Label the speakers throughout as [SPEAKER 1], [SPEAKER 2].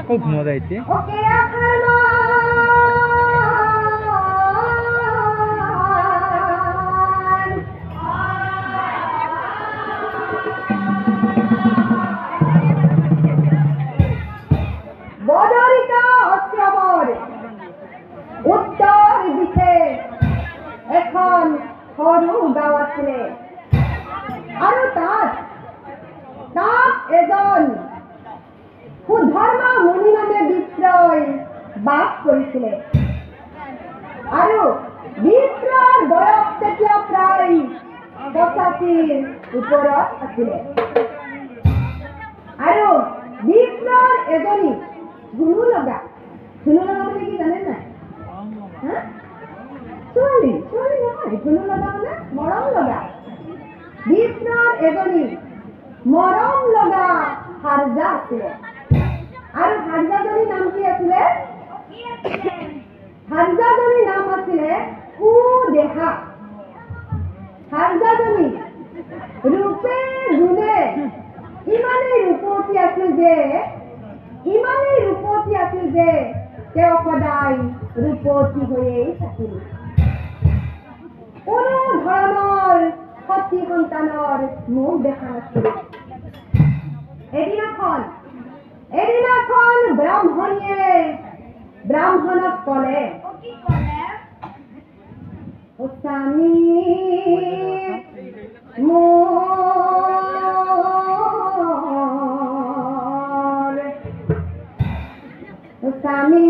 [SPEAKER 1] খুব মজা হয়েছে।
[SPEAKER 2] উত্তর দিকে এখন সরু গাঁও আছিলে আৰু তাত এজন সুধৰ্ম মুনি নামে বিপ্ৰই বাস কৰিছিলে আৰু বিপ্ৰৰ বয়স তেতিয়া প্ৰায় 85ৰ ওপৰত আছিলে আৰু বিপ্ৰৰ এজনী ধুনু লগা মানে কি জানে নাই? ছোৱালী নহয়, ধুনু লগা মানে মৰম লগা। বিপ্ৰৰ এজনী মৰম লগা হাৰজা আছিলে আৰু হাৰজাজনীৰ নাম কি আছিলে? হাৰজাজনীৰ নাম আছিলে সুদেহা। হাৰজাজনী ৰূপে গুণে ইমানেই ৰূপৱতী আছিল যে তেওঁ সদায় ৰূপৱতী হৈয়েই থাকিল। কোনো ধৰণৰ সতী সন্তানৰ মুখ দেখা নাছিল। এদিনাখন ব্ৰাহ্মণীয়ে ব্ৰাহ্মণক ক'লে, স্বামী মোৰ স্বামী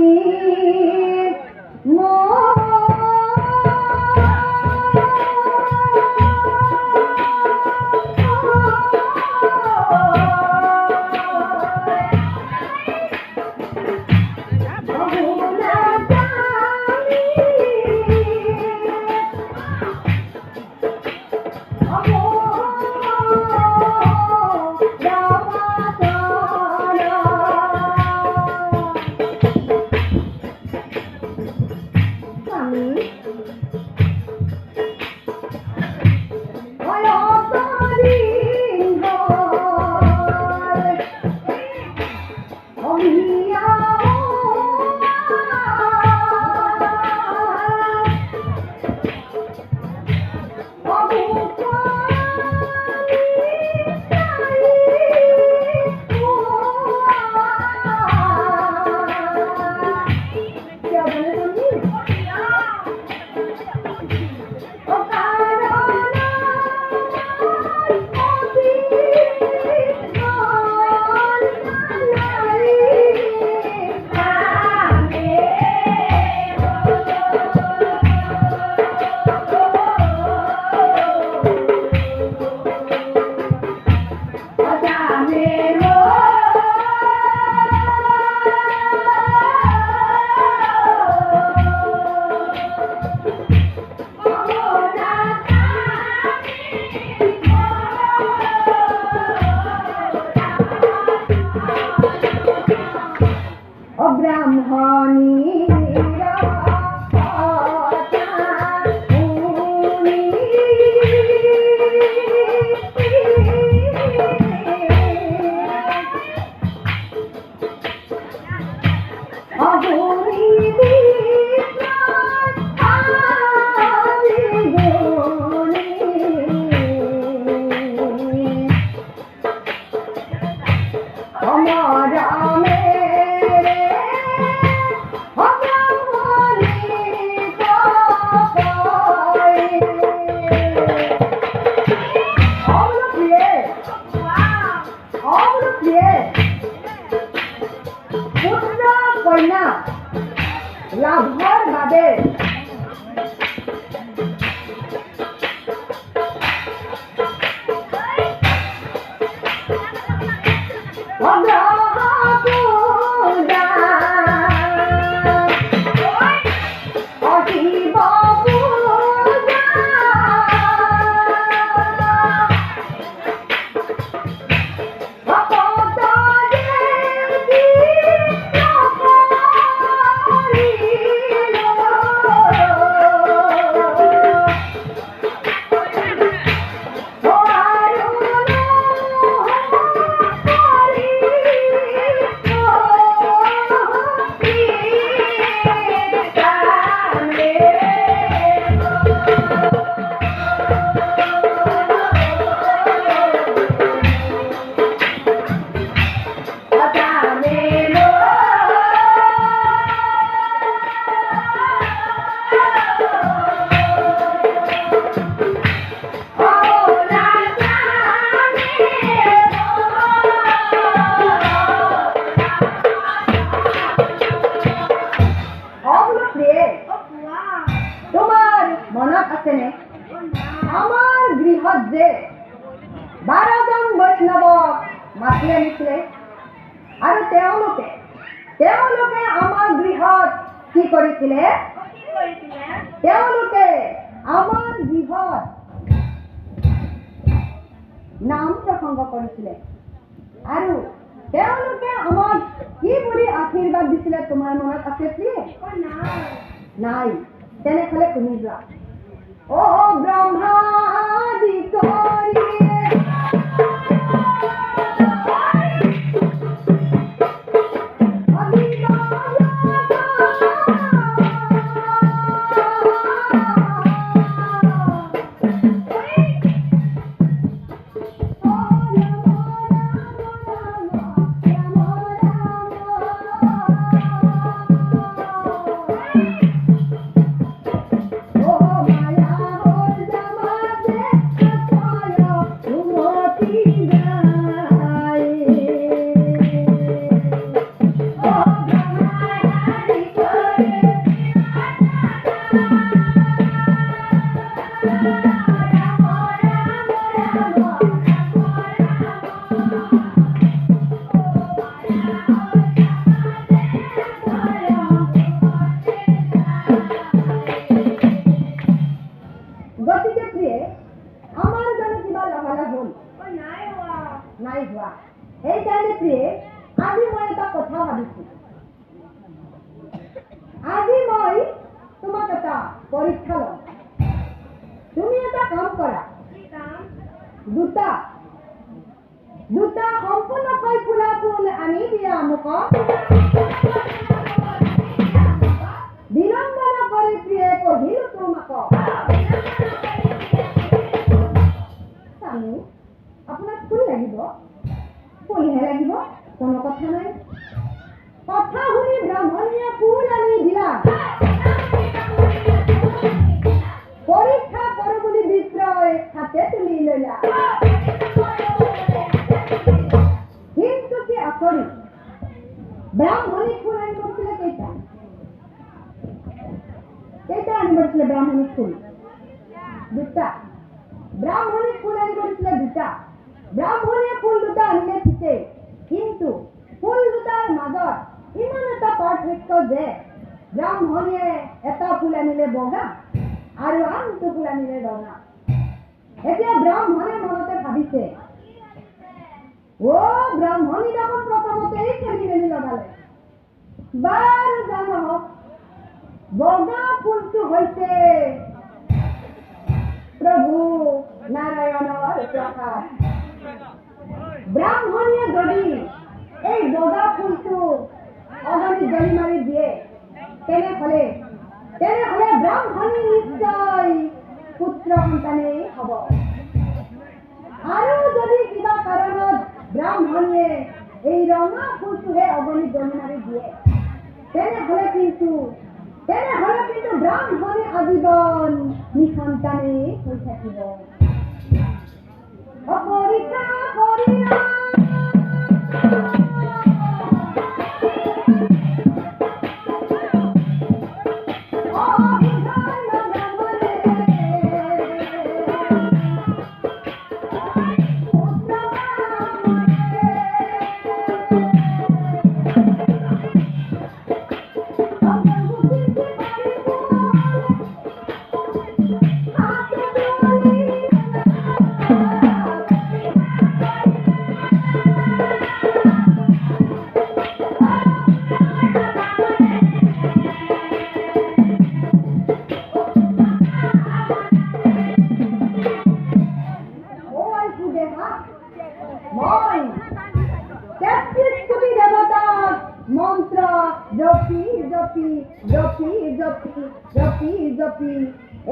[SPEAKER 2] গৃহত যে 12জন বৈষ্ণৱক মাতি আনিছিলে আৰু তেওঁলোকে আমাৰ গৃহত কি কৰিছিলে তেওঁলোকে আমাৰ গৃহত নাম প্ৰসংগ কৰিছিলে আৰু তেওঁলোকে আমাক কি বুলি আশীৰ্বাদ দিছিলে তোমাৰ মনত আছে কি নাই তেনেহ'লে শুনি যোৱা ও ব্ৰহ্মাদি কৰি আজি মই তোমাক এটা পৰীক্ষা লম তুমি এটা কাম কৰা দুটা সম্পূৰ্ণকৈ ফুলা ফুল আনি দিয়া মোক বিলম্বন কৰি প্ৰিয়ে কহিলো তোমাক স্বামী আপোনাক ফুল লাগিব ফুলহে লাগিব কোনো কথা নাই কথা শুনি ব্ৰাহ্মণীয়ে ফুল আনি দিলা পৰীক্ষা কৰো বুলি বিক্ৰয় হাতে তুলি ললা কিন্তু কি আচৰিত ব্ৰাহ্মণী ফুল আনি কৰিছিলে কেইটা আনি কৰিছিলে ব্ৰাহ্মণী ফুল দুটা ব্ৰাহ্মণী ফুল আনি কৰিছিলে দুটা ব্ৰাহ্মণীয়ে ফুল দুটা আনিলে ঠিকেই কিন্তু ফুল দুটাৰ মাজত ইমান এটা পাৰ্থক্য যে ব্ৰাহ্মণীয়ে এটা ফুল আনিলে বগা আৰু আনটো ফুল আনিলে ৰঙা এতিয়া ব্ৰাহ্মণে মনতে ভাবিছে ব্ৰাহ্মণী দেখোন প্ৰথমতেই খেলি মেলি লগালে বাৰু জানো বগা ফুলটো হৈছে প্ৰভু নাৰায়ণৰ প্ৰসাদ ব্ৰাহ্মণীয়ে যদি এই বগা ফুলটো অগণিত গলি মাৰি দিয়ে তেনেহ'লে ব্ৰাহ্মণী নিশ্চয় পুত্ৰ সন্তানেই হ'ব আৰু যদি কিবা কাৰণত ব্ৰাহ্মণীয়ে এই ৰঙা ফুলটোহে অগণিত গলি মাৰি দিয়ে তেনেহ'লে কিন্তু ব্ৰাহ্মণী আজীৱন নিসন্তানেই হৈ থাকিব অপৰীক্ষা কৰিলা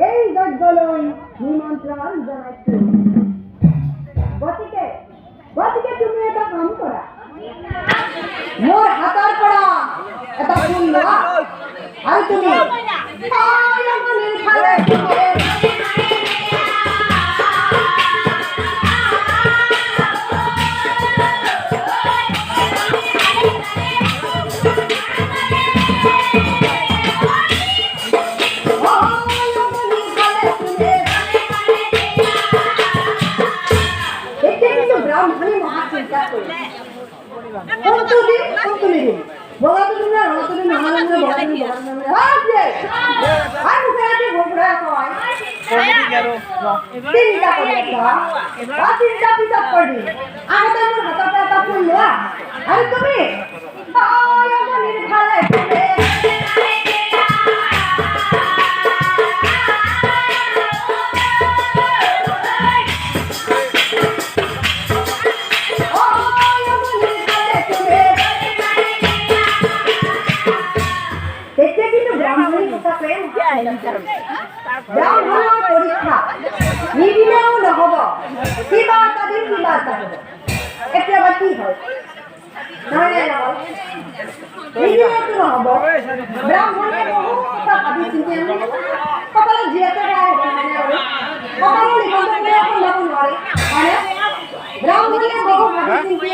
[SPEAKER 2] এই যজ্ঞলৈ নিমন্ত্ৰণ জনাইছো গতিকে তুমি এটা কাম কৰা মোৰ হাতৰ পৰা এটা ফুল লোৱা আৰু তুমি তুলি দিম বগাটো তুমি ৰঙাটো নামানে বগাটো আছে আৰু ফেৰাতে ঘোৰা কয় তিনিটা কৰিছা তিনিটা পিছত কৰি আগতে মোৰ হাততে এটা ফুল লোৱা আৰু তুমি ভালে ব্রাহ্মণৰ পৰীক্ষা নিদিলেও নহ'ব কিবা এটা দিন কিবা এটা হ'ব এতিয়া বা কি হয় নহয় নিদিলেতো নহ'ব ব্ৰাহ্মণে বহুত কথা ভাবি চিন্তি সকলো জীয়াতে সকলো লিখনতে ওলাব নোৱাৰে হয়নে ব্ৰাহ্মণে বহু ভাবি চিন্তি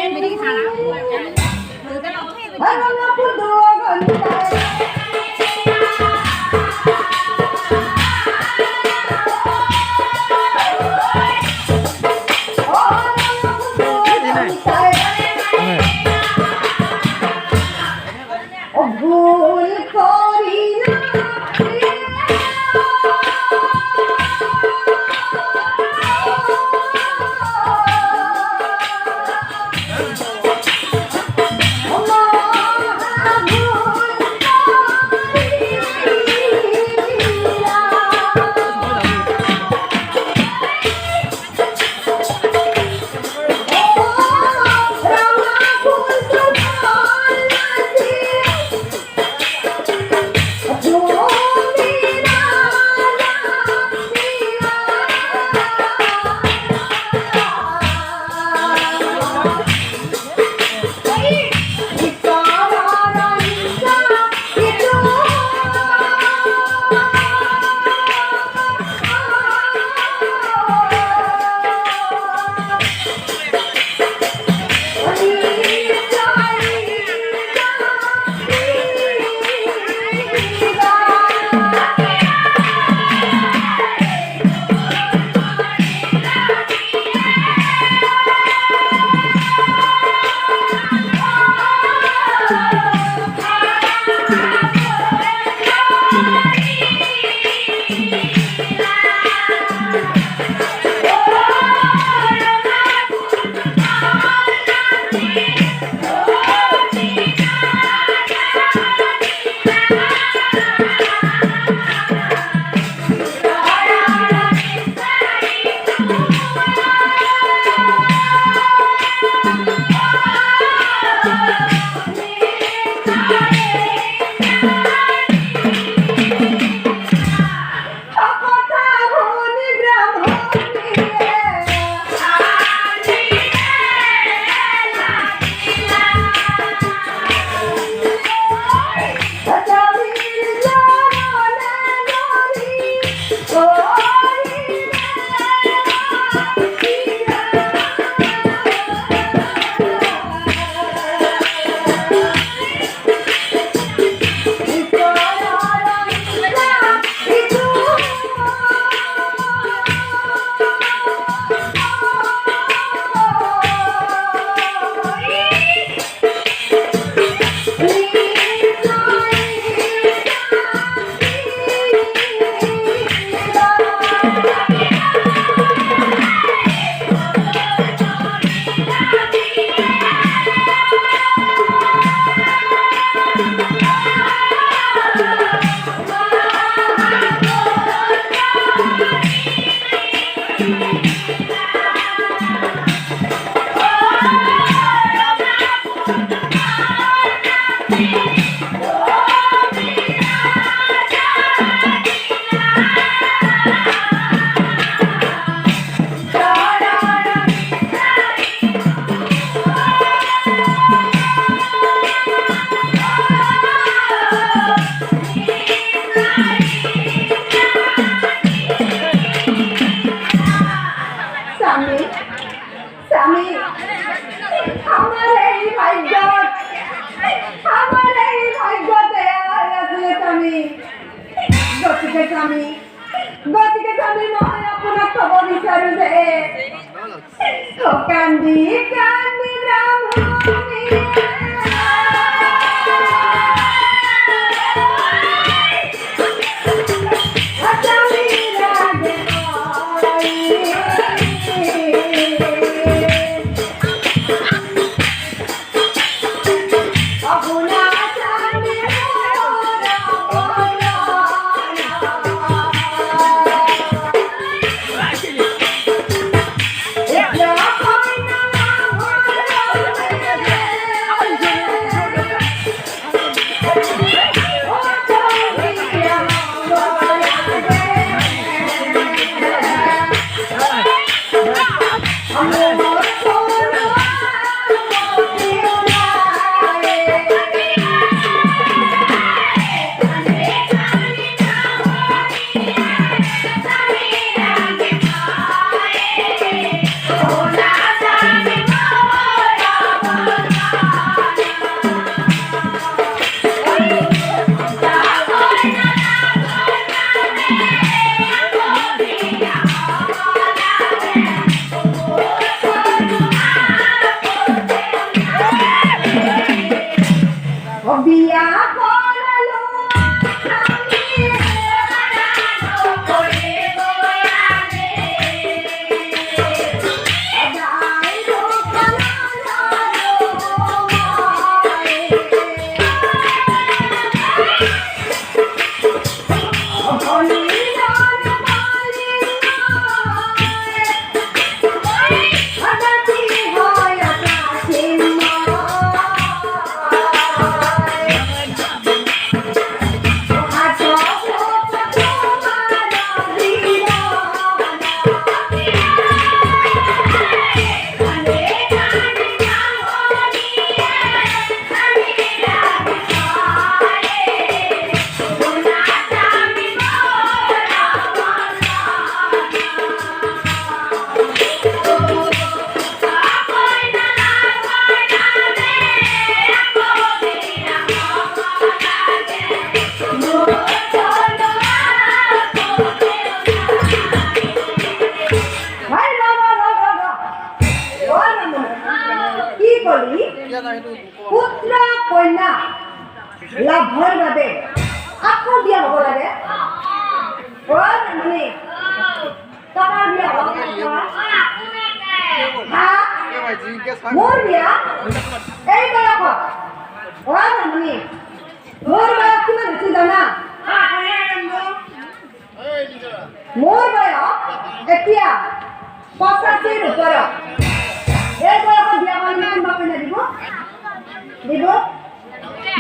[SPEAKER 3] গতিকে আমি মই আপোনাক ক'ব বিচাৰো যে কান্দি কান্দি ব্ৰাহ্মণী
[SPEAKER 2] পুত্ৰ কন্যা লাভৰ বাবে আকৌ বিয়া হ'ব লাগে মানে টকাৰ বিয়া হ'ব মোৰ বিয়া এই বয়সত মানে মোৰ বয়স কিমান হৈছে জানা মোৰ বয়স এতিয়া 85ৰ ওপৰত এই বয়সত বিয়া কৰিলে কিমান পইচা দিব দিব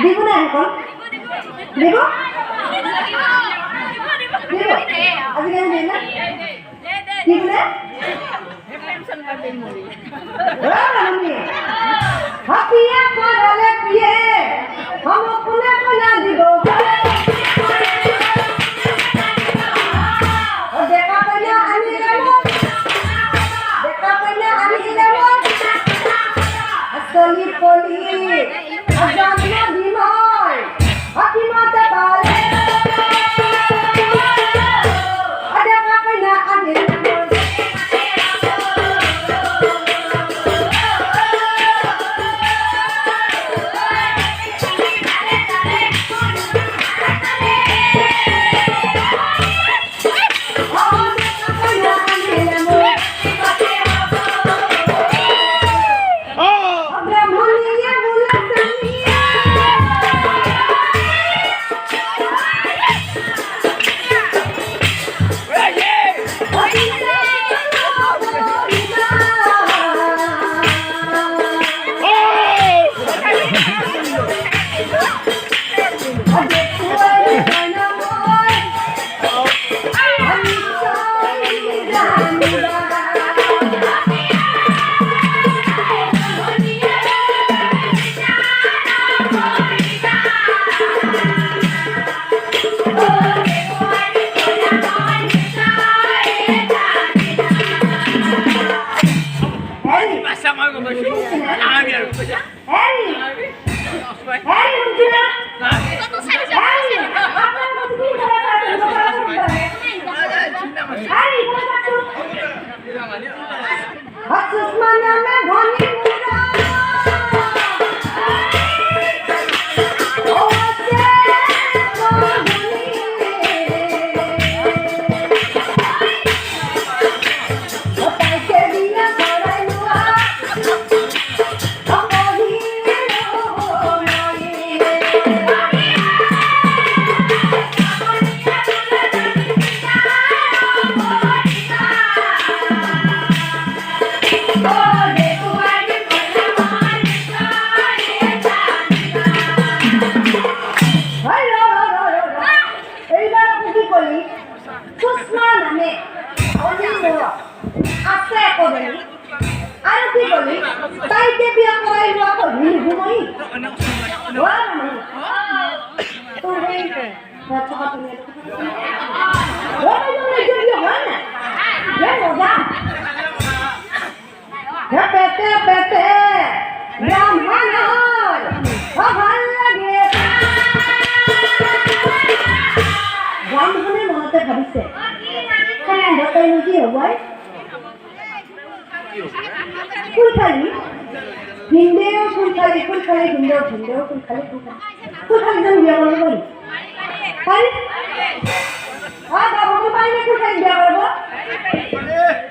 [SPEAKER 2] দিব না এখন দিব দিব আজিকালি দিয়ে না দিব না হাতিয়া পড়ালে পিয়ে हम কোনে কোনে দিব দেখা কইনা আনি যাব দেখা কইনা আনি যাব আসলি পলি আজান্য বিময় হাকিমতে পালে দেখা কইনা আনি যাব আছে কবি আৰু কি কবি তাইকে বিয়া কৰাই লোৱা কবি ঘুমই তোৰ সেই কথা তুমি পেটে পেটে ব্রাহ্মণৰ ভাল লাগে ব্রাহ্মণে মনতে ভাবিছে তাই কি হ'ব ফুলখালি হিন্দেও ফুলখালি হিন্দেও ফুলখালি যেন বিয়া কৰিব পাৰি বাবুকে পাৰি নে ফুলখালি বিয়া কৰিব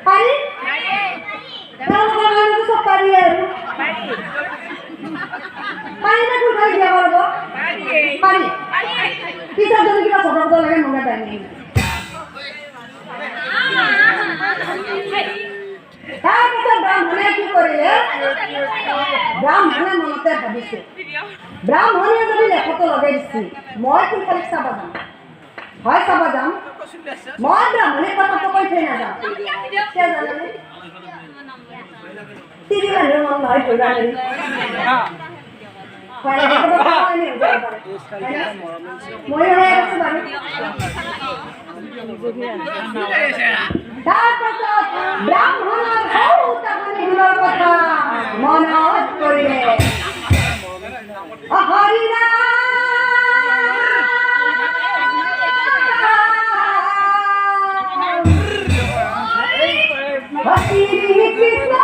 [SPEAKER 2] পাৰি চব পাৰি আৰু পাৰি নে ফুলখালি বিয়া কৰিব পাৰি পিছত যদি কিবা চটাব লাগে মনে পাৰি তাৰপিছত ব্ৰাহ্মণে কি কৰিলে ব্ৰাহ্মণে মনতে ভাবিছে ব্ৰাহ্মণে যদি লেখটো লগাই দিছে মই ফুলখালিক চাব যাম হয় চাব যাম মই ব্ৰাহ্মণে কথাটো কৈ থৈ নাযাম তিৰি মানুহৰ মন নহয় ধৰিব মই আছো বাৰু তাৰপাছত ব্ৰাহ্মণৰ সৌতাপনিৰ কথা মনত কৰিলে হৰিনা কৃষ্ণ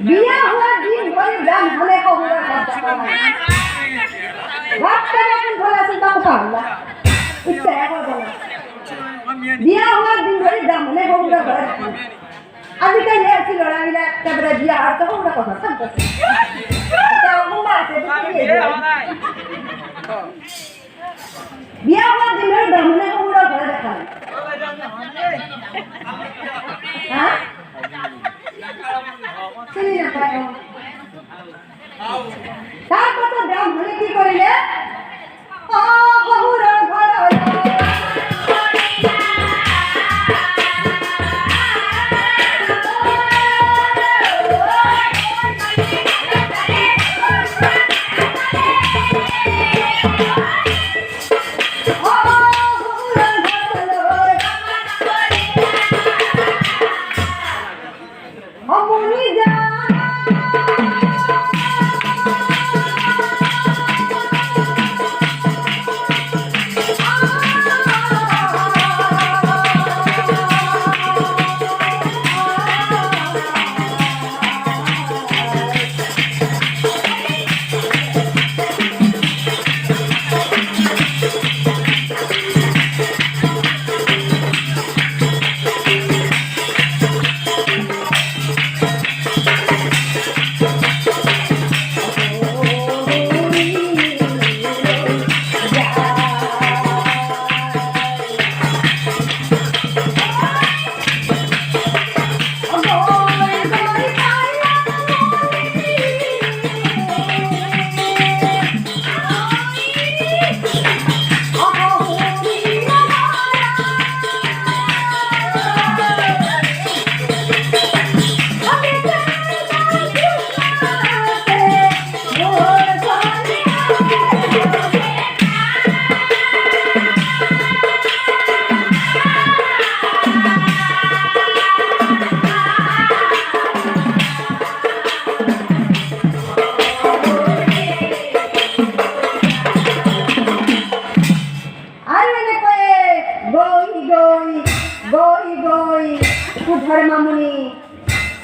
[SPEAKER 2] বিয়া হোৱা দিন ধৰি ব্ৰাহ্মণে কবুলৰ ঘৰত দেখা নাই বিয়া হোৱাৰ দিন ধৰি ব্ৰাহ্মণে কবুলৰ ঘৰত দেখা নাই আজিকালি আছে ল'ৰাবিলাক একেবাৰে বিয়া হোৱাৰ তো সৰু কথা বিয়া হোৱাৰ দিন ধৰি ব্ৰাহ্মণে কবুলৰ ঘৰত দেখা নাই চিনি নাপায় তাৰপাছত ব্ৰাহ্মণে কি কৰিলে শহুৰৰ ঘৰত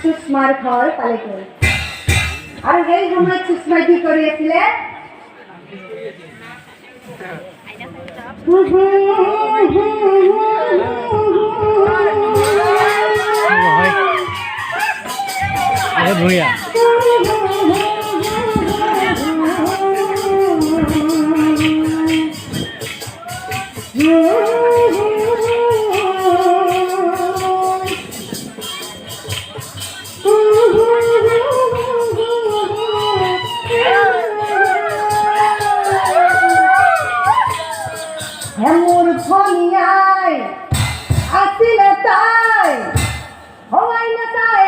[SPEAKER 2] সুষমাৰ ঘৰ পালেগৈ আৰু সেই সময়ত সুষমাই কি কৰি আছিলে
[SPEAKER 1] ভূঞা
[SPEAKER 2] মোৰ ভনীয়াই আছিলে তাই হৱাই নাতাই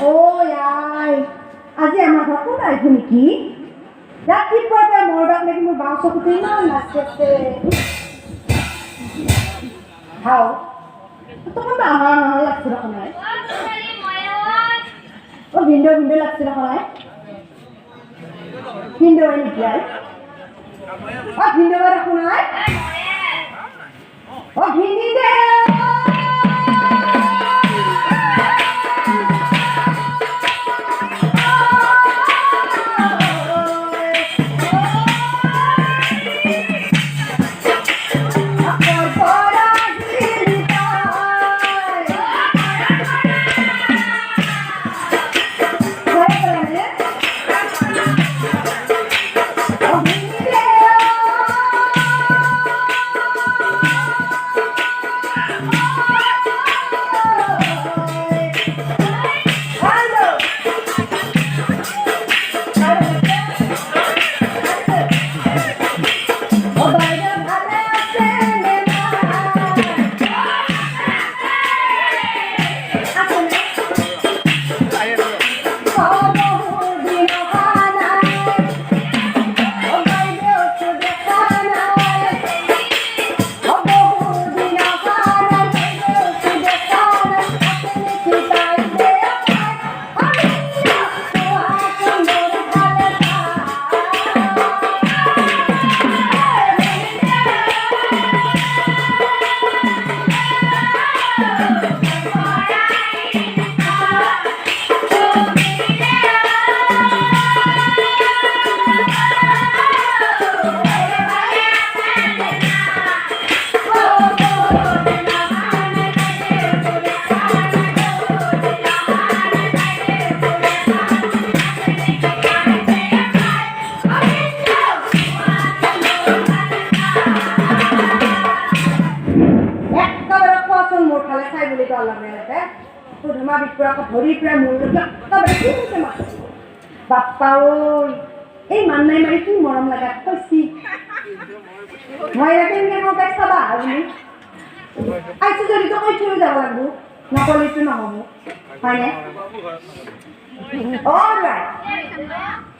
[SPEAKER 2] ঐ আই আজি আমাৰ ঘৰত কোন আহিব নেকি ৰাতিপুৱাৰ পৰা মৰডাক লাগি মোৰ বাওঁ চকুতে ইমান নাচিছে খাও তখন আহা নহা লাগছে দেখোন নাই ও ভিন্দ লাগছে দেখোন নাই ভিন্দ নেকি আই ও ভিন্দ দেখোন নাই ও ভিন্দি দে বাপ্পা ঐ এই মান্নাই মাৰি কি মৰম লগা কৈছি মই ইয়াতে মোৰ তাক চাবা আপুনি আইছো যদি তো কৈ থৈ যাব লাগব নকলেতো নহ'ব হয়নে অলৰাইট